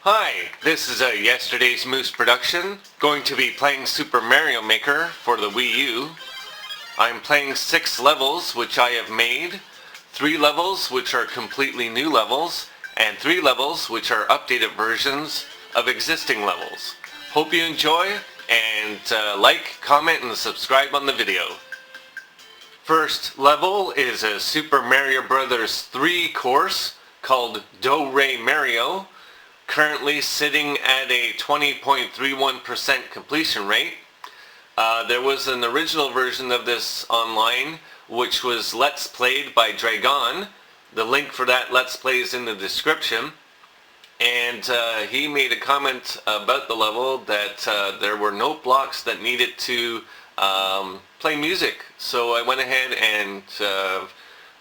Hi, this is a Yesterday's Moose production. Going to be playing Super Mario Maker for the Wii U. I'm playing 6 levels which I have made, 3 levels which are completely new levels, and 3 levels which are updated versions of existing levels. Hope you enjoy, and like, comment, and subscribe on the video. First level is a Super Mario Bros. 3 course called Do-Re Mario, currently sitting at a 20.31% completion rate. There was an original version of this online which was Let's Played by Draygone. The link for that Let's Play is in the description. And he made a comment about the level that there were note blocks that needed to play music. So I went ahead and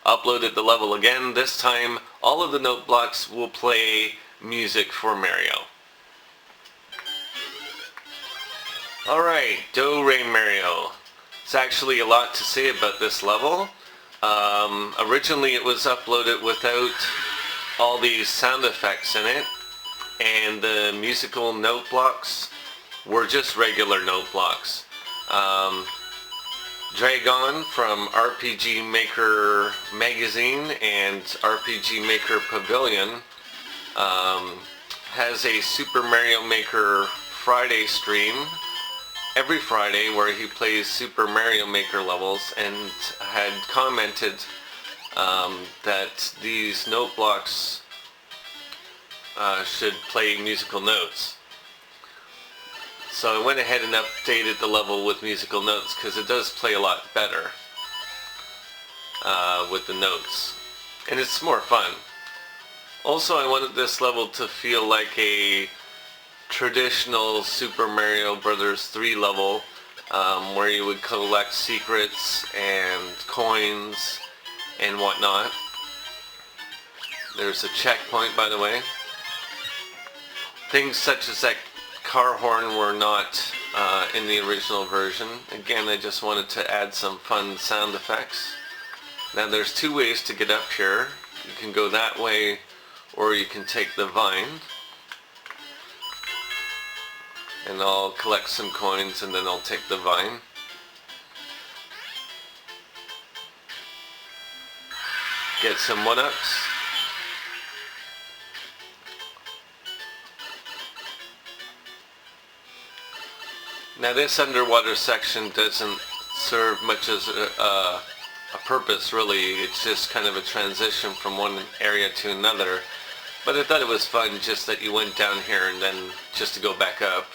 uploaded the level again. This time all of the note blocks will play music for Mario. Alright, Do-Re Mario. It's actually a lot to say about this level. Originally it was uploaded without all these sound effects in it, and the musical note blocks were just regular note blocks. Draygone from RPG Maker Magazine and RPG Maker Pavilion has a Super Mario Maker Friday stream every Friday where he plays Super Mario Maker levels, and had commented that these note blocks should play musical notes. So I went ahead and updated the level with musical notes because it does play a lot better with the notes, and it's more fun. Also, I wanted this level to feel like a traditional Super Mario Bros. 3 level where you would collect secrets and coins and whatnot. There's a checkpoint, by the way. Things such as that car horn were not in the original version. Again, I just wanted to add some fun sound effects. Now there's 2 ways to get up here. You can go that way, or you can take the vine. And I'll collect some coins and then I'll take the vine. Get some 1-ups. Now this underwater section doesn't serve much as a purpose really. It's just kind of a transition from one area to another. But I thought it was fun just that you went down here and then just to go back up.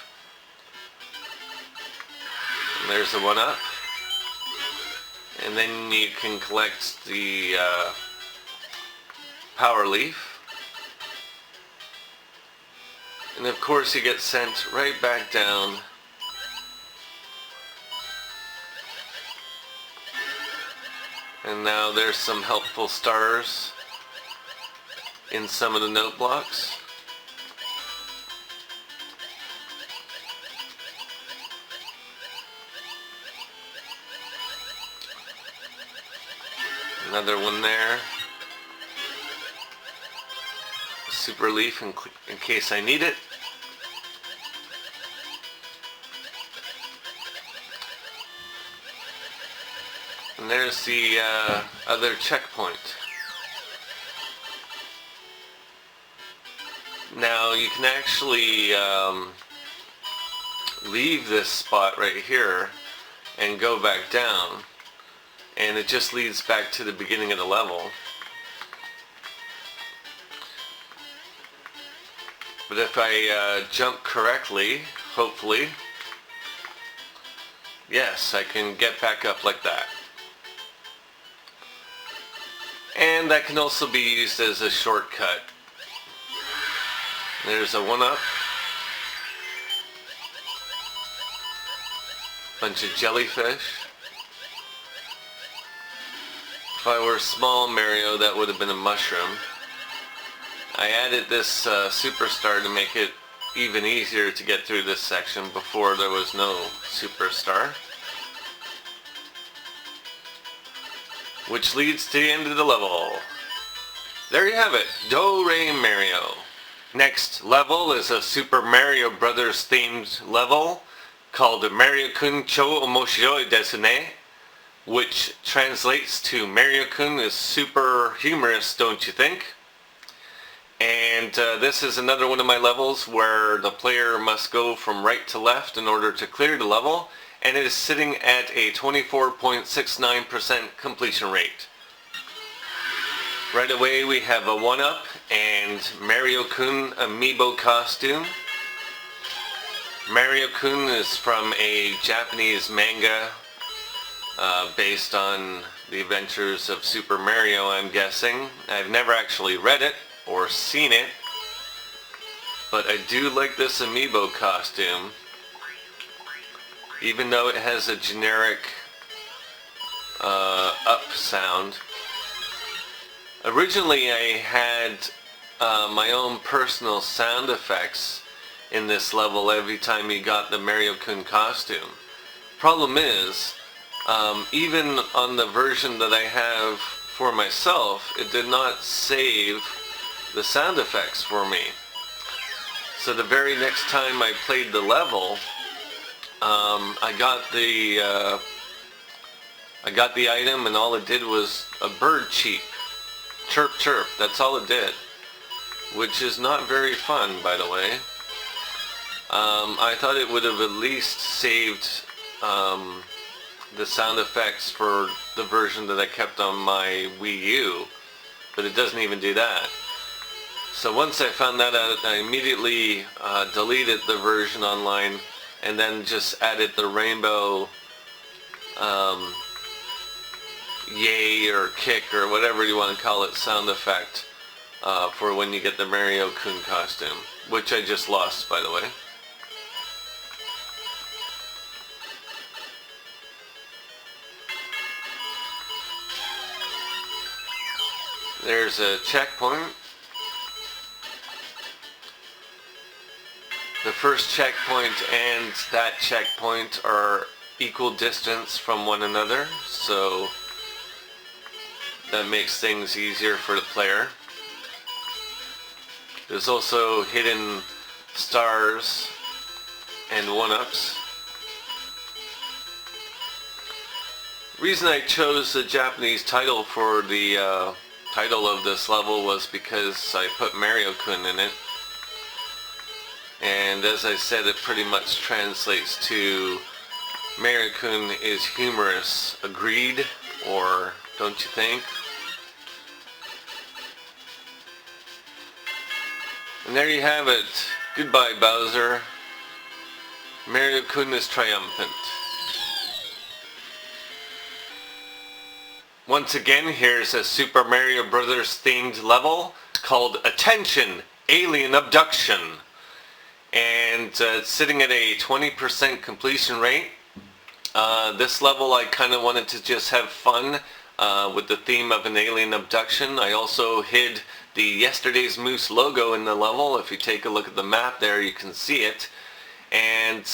And there's the 1-up. And then you can collect the power leaf. And of course you get sent right back down. And now there's some helpful stars in some of the note blocks. Another one there. A super leaf in case I need it. And there's the other checkpoint. Now you can actually leave this spot right here and go back down, and it just leads back to the beginning of the level. But if I jump correctly, hopefully, yes, I can get back up like that. And that can also be used as a shortcut. There's a 1-up. Bunch of jellyfish. If I were small Mario, that would have been a mushroom. I added this superstar to make it even easier to get through this section. Before there was no superstar. Which leads to the end of the level. There you have it, Do-Re Mario. Next level is a Super Mario Brothers themed level called Mario-kun Cho Omoshiroi Desu ne, which translates to Mario-kun is super humorous, don't you think? And this is another one of my levels where the player must go from right to left in order to clear the level, and it is sitting at a 24.69% completion rate. Right away we have a 1-up and Mario-kun amiibo costume. Mario-kun is from a Japanese manga based on the adventures of Super Mario, I'm guessing. I've never actually read it or seen it, but I do like this amiibo costume, even though it has a generic up sound. Originally I had my own personal sound effects in this level every time you got the Mario-kun costume. Problem is, even on the version that I have for myself, it did not save the sound effects for me. So the very next time I played the level, I got the item and all it did was a bird cheep. Chirp chirp, that's all it did. Which is not very fun, by the way. I thought it would have at least saved the sound effects for the version that I kept on my Wii U, but it doesn't even do that. So once I found that out, I immediately deleted the version online and then just added the rainbow yay or kick or whatever you want to call it sound effect for when you get the Mario-kun costume, which I just lost, by the way. There's a checkpoint. The first checkpoint and that checkpoint are equal distance from one another, so that makes things easier for the player. There's also hidden stars and 1-ups. The reason I chose the Japanese title for the title of this level was because I put Mario-kun in it. And as I said, it pretty much translates to Mario-kun is humorous. Agreed? Or don't you think? And there you have it. Goodbye, Bowser. Mario-kun is triumphant. Once again, here's a Super Mario Brothers themed level called Attention! Alien Abduction. And it's sitting at a 20% completion rate. This level I kind of wanted to just have fun with the theme of an alien abduction. I also hid the Yesterday's Moose logo in the level. If you take a look at the map there, you can see it. And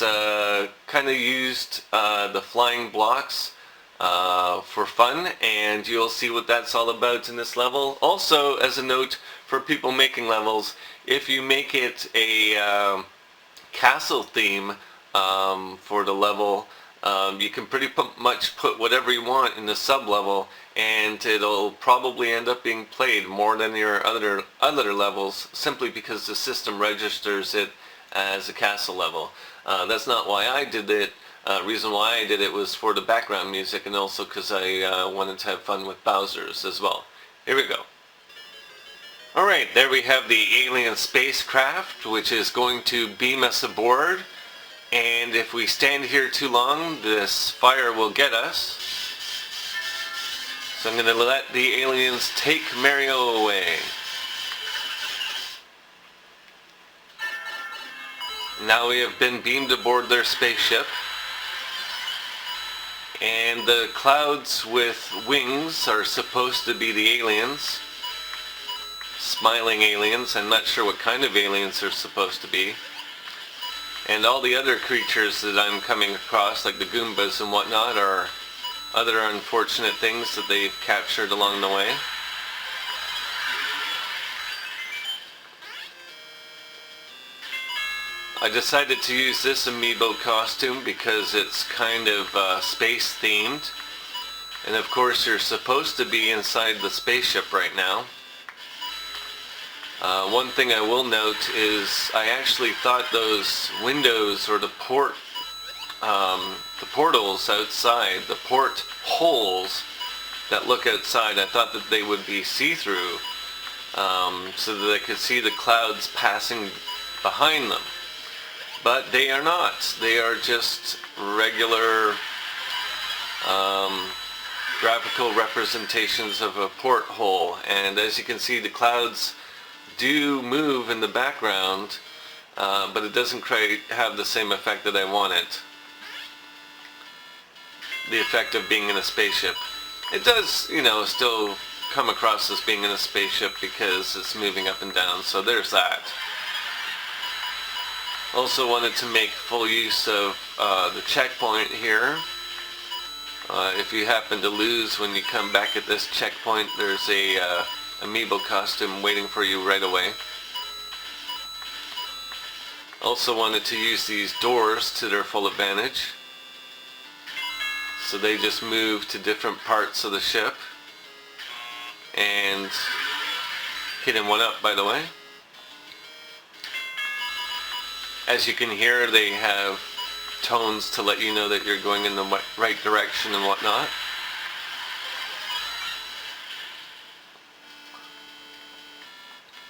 kind of used the flying blocks for fun, and you'll see what that's all about in this level. Also, as a note for people making levels, if you make it a castle theme for the level, you can pretty much put whatever you want in the sub-level, and it'll probably end up being played more than your other levels, simply because the system registers it as a castle level. That's not why I did it. Reason why I did it was for the background music, and also because I wanted to have fun with Bowser's as well. Here we go. Alright, there we have the alien spacecraft, which is going to beam us aboard. And if we stand here too long, this fire will get us. So I'm going to let the aliens take Mario away. Now we have been beamed aboard their spaceship. And the clouds with wings are supposed to be the aliens. Smiling aliens. I'm not sure what kind of aliens they're supposed to be. And all the other creatures that I'm coming across, like the Goombas and whatnot, are other unfortunate things that they've captured along the way. I decided to use this amiibo costume because it's kind of space themed. And of course you're supposed to be inside the spaceship right now. One thing I will note is I actually thought those windows or the portals outside, the port holes that look outside, I thought that they would be see-through so that I could see the clouds passing behind them. But they are not. They are just regular graphical representations of a porthole, and as you can see the clouds do move in the background, but it doesn't quite have the same effect that I wanted. The effect of being in a spaceship. It does, you know, still come across as being in a spaceship because it's moving up and down, so there's that. Also wanted to make full use of the checkpoint here. If you happen to lose when you come back at this checkpoint, there's a amiibo costume waiting for you right away. Also wanted to use these doors to their full advantage. So they just move to different parts of the ship. And hitting one up, by the way. As you can hear, they have tones to let you know that you're going in the right direction and whatnot.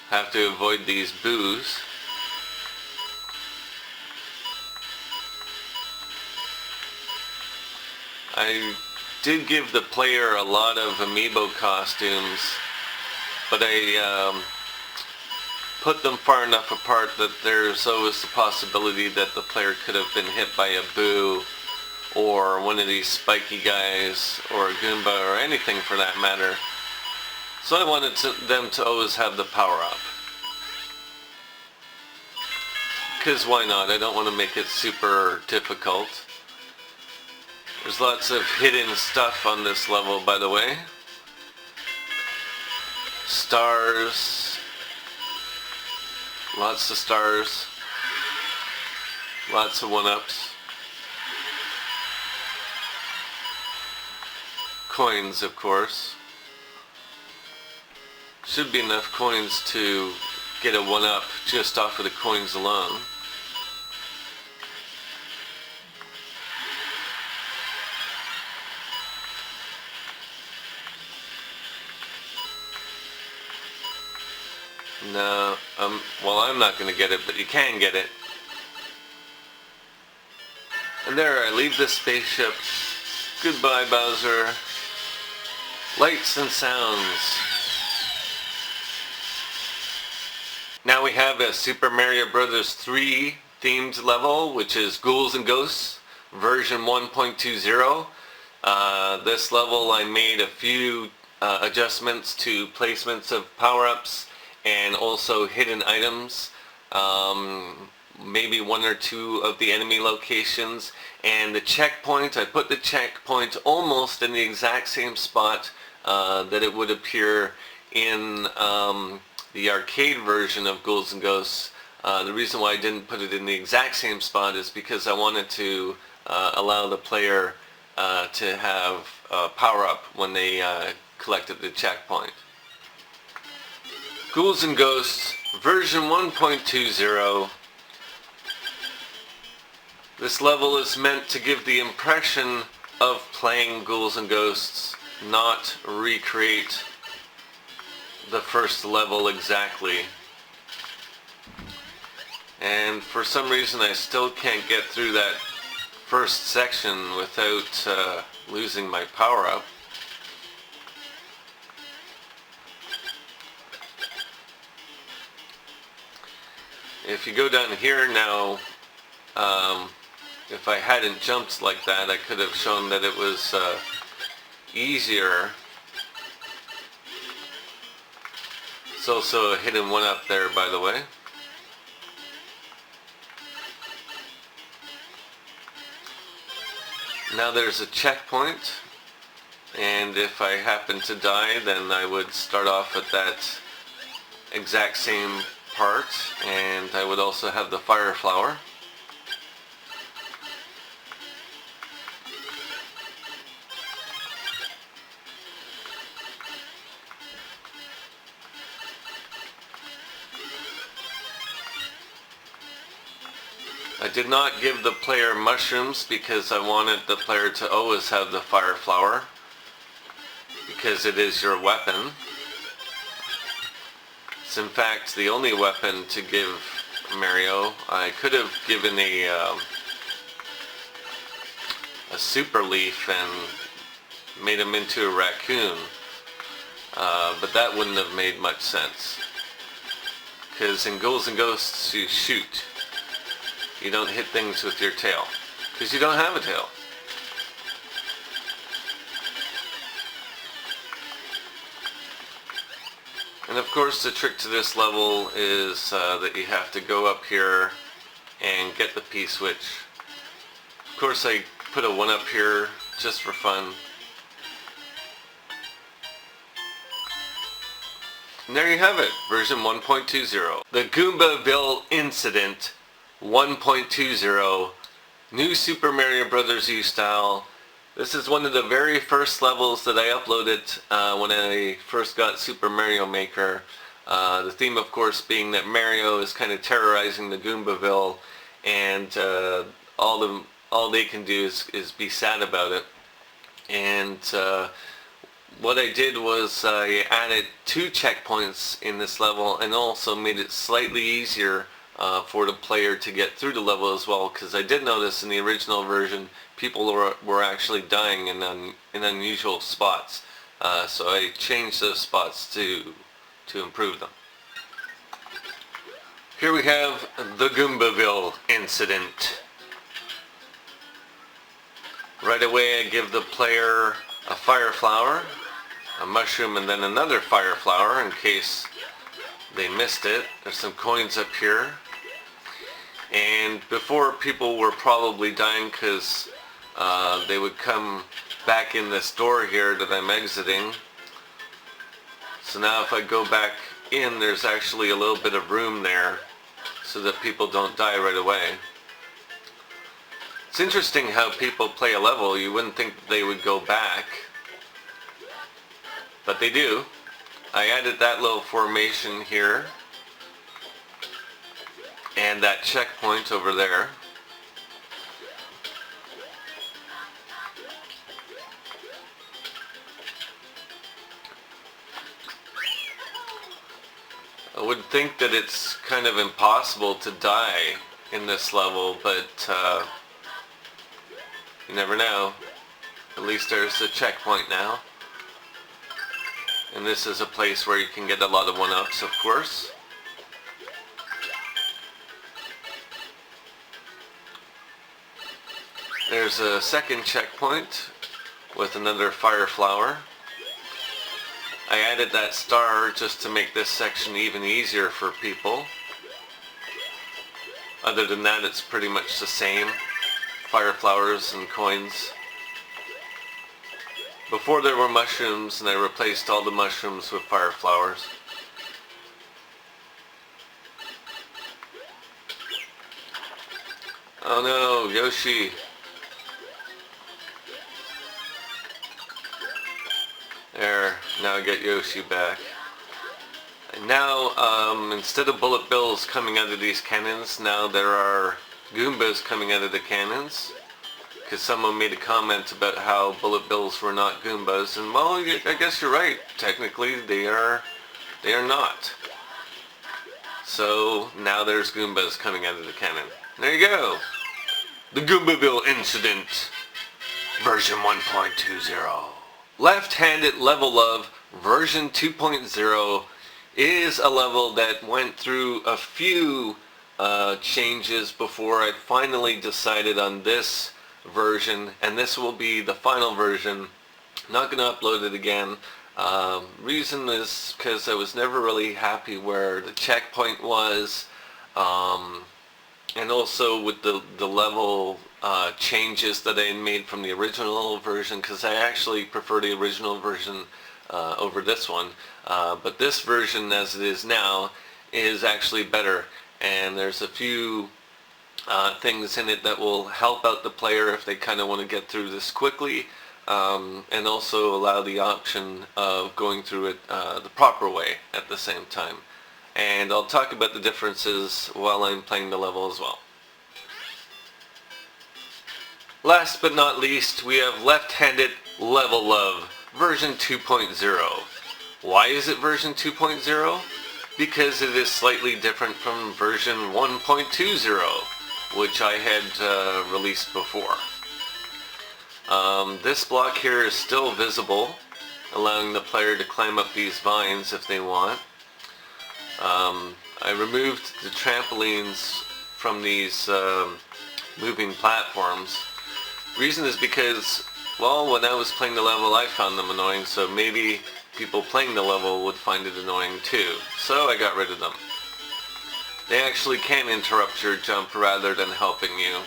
Have to avoid these boos. I did give the player a lot of amiibo costumes, but I put them far enough apart that there's always the possibility that the player could have been hit by a boo or one of these spiky guys or a Goomba or anything for that matter. So I wanted them to always have the power up. Because why not? I don't want to make it super difficult. There's lots of hidden stuff on this level, by the way. Stars. Lots of stars. Lots of one-ups. Coins, of course. Should be enough coins to get a one-up just off of the coins alone. No, well, I'm not going to get it, but you can get it. And there, I leave the spaceship. Goodbye, Bowser. Lights and sounds. Now we have a Super Mario Bros. 3 themed level, which is Ghouls and Ghosts, version 1.20. This level I made a few adjustments to placements of power-ups and also hidden items, maybe one or two of the enemy locations, and the checkpoint, I put the checkpoint almost in the exact same spot that it would appear in the arcade version of Ghouls and Ghosts. The reason why I didn't put it in the exact same spot is because I wanted to allow the player to have power up when they collected the checkpoint. Ghouls and Ghosts, version 1.20. This level is meant to give the impression of playing Ghouls and Ghosts, not recreate the first level exactly. And for some reason I still can't get through that first section without losing my power-up. If you go down here now, if I hadn't jumped like that, I could have shown that it was easier. It's also a hidden one up there, by the way. Now there's a checkpoint, and if I happen to die, then I would start off at that exact same part, and I would also have the fire flower. I did not give the player mushrooms because I wanted the player to always have the fire flower, because it is your weapon. It's in fact the only weapon to give Mario. I could have given a super leaf and made him into a raccoon, but that wouldn't have made much sense. Because in Ghouls and Ghosts you shoot. You don't hit things with your tail, because you don't have a tail. And of course the trick to this level is that you have to go up here and get the P-switch. Of course I put a 1 up here just for fun. And there you have it, version 1.20. The Goombaville Incident 1.20, new Super Mario Bros. U style. This is one of the very first levels that I uploaded when I first got Super Mario Maker. The theme, of course, being that Mario is kind of terrorizing the Goombaville, and all they can do is be sad about it. And what I did was I added 2 checkpoints in this level, and also made it slightly easier for the player to get through the level as well, because I did notice in the original version people were actually dying in unusual spots, so I changed those spots to improve them. Here we have the Goombaville Incident. Right away I give the player a fire flower, a mushroom, and then another fire flower in case they missed it. There's some coins up here. And before, people were probably dying because they would come back in this door here that I'm exiting. So now if I go back in, there's actually a little bit of room there so that people don't die right away. It's interesting how people play a level. You wouldn't think they would go back, but they do. I added that little formation here and that checkpoint over there. I would think that it's kind of impossible to die in this level, but you never know. At least there's a checkpoint now. And this is a place where you can get a lot of 1-ups, of course. There's a second checkpoint with another fire flower. I added that star just to make this section even easier for people. Other than that, it's pretty much the same. Fire flowers and coins. Before there were mushrooms, and I replaced all the mushrooms with fire flowers. Oh no, Yoshi! There, now I get Yoshi back. And now, instead of bullet bills coming out of these cannons, now there are Goombas coming out of the cannons. Because someone made a comment about how bullet bills were not Goombas, and well, I guess you're right. Technically, they are not. So now there's Goombas coming out of the cannon. There you go. The Goombaville Incident, version 1.20. Left-handed level of version 2.0 is a level that went through a few changes before I finally decided on this version, and this will be the final version. Not going to upload it again. Reason is because I was never really happy where the checkpoint was, and also with the level changes that I made from the original version, because I actually prefer the original version over this one. But this version as it is now is actually better, and there's a few things in it that will help out the player if they kind of want to get through this quickly, and also allow the option of going through it the proper way at the same time. And I'll talk about the differences while I'm playing the level as well. Last but not least, we have Left-Handed Level of version 2.0. Why is it version 2.0? Because it is slightly different from version 1.20, which I had released before. This block here is still visible, allowing the player to climb up these vines if they want. I removed the trampolines from these moving platforms. Reason is because, well, when I was playing the level I found them annoying, so maybe people playing the level would find it annoying too. So I got rid of them. They actually can interrupt your jump rather than helping you,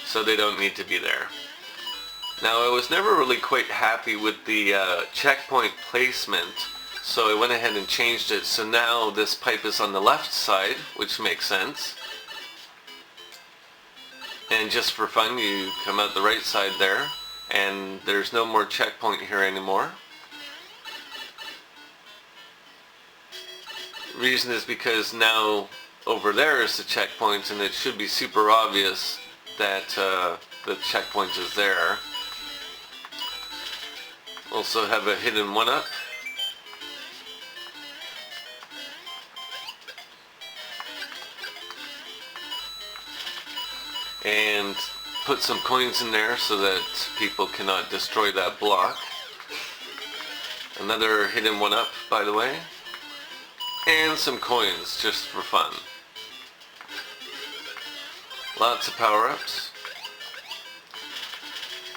so they don't need to be there. Now, I was never really quite happy with the checkpoint placement, so I went ahead and changed it. So now this pipe is on the left side, which makes sense. And just for fun, you come out the right side there, and there's no more checkpoint here anymore. Reason is because now over there is the checkpoint, and it should be super obvious that the checkpoint is there. Also have a hidden 1-up. And put some coins in there so that people cannot destroy that block. Another hidden 1-up, by the way. And some coins just for fun. Lots of power-ups.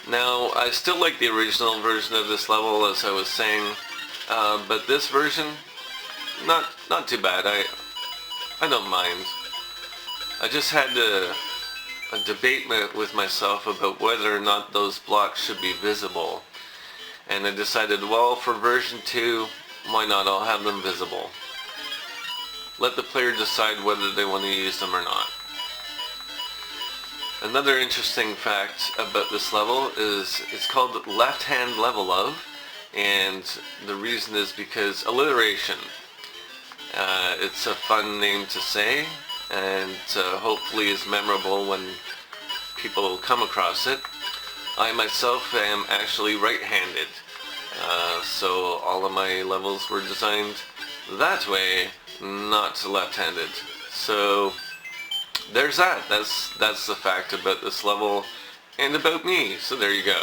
Now, I still like the original version of this level, as I was saying, but this version, not too bad. I don't mind. I just had a debate with myself about whether or not those blocks should be visible, and I decided, well, for version 2, why not? I'll have them visible. Let the player decide whether they want to use them or not. Another interesting fact about this level is it's called Left-Hand Level of, and the reason is because alliteration. It's a fun name to say, and hopefully is memorable when people come across it. I myself am actually right-handed, so all of my levels were designed that way, not left-handed. So there's that. That's the fact about this level and about me. So there you go.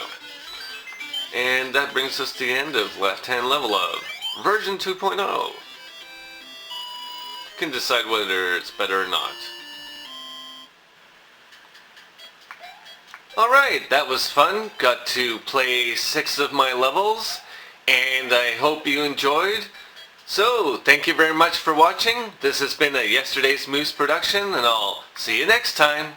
And that brings us to the end of Left-Hand Level of version 2.0. You can decide whether it's better or not. Alright, that was fun. Got to play 6 of my levels, and I hope you enjoyed. So, thank you very much for watching. This has been a Yesterday's Moose production, and I'll see you next time.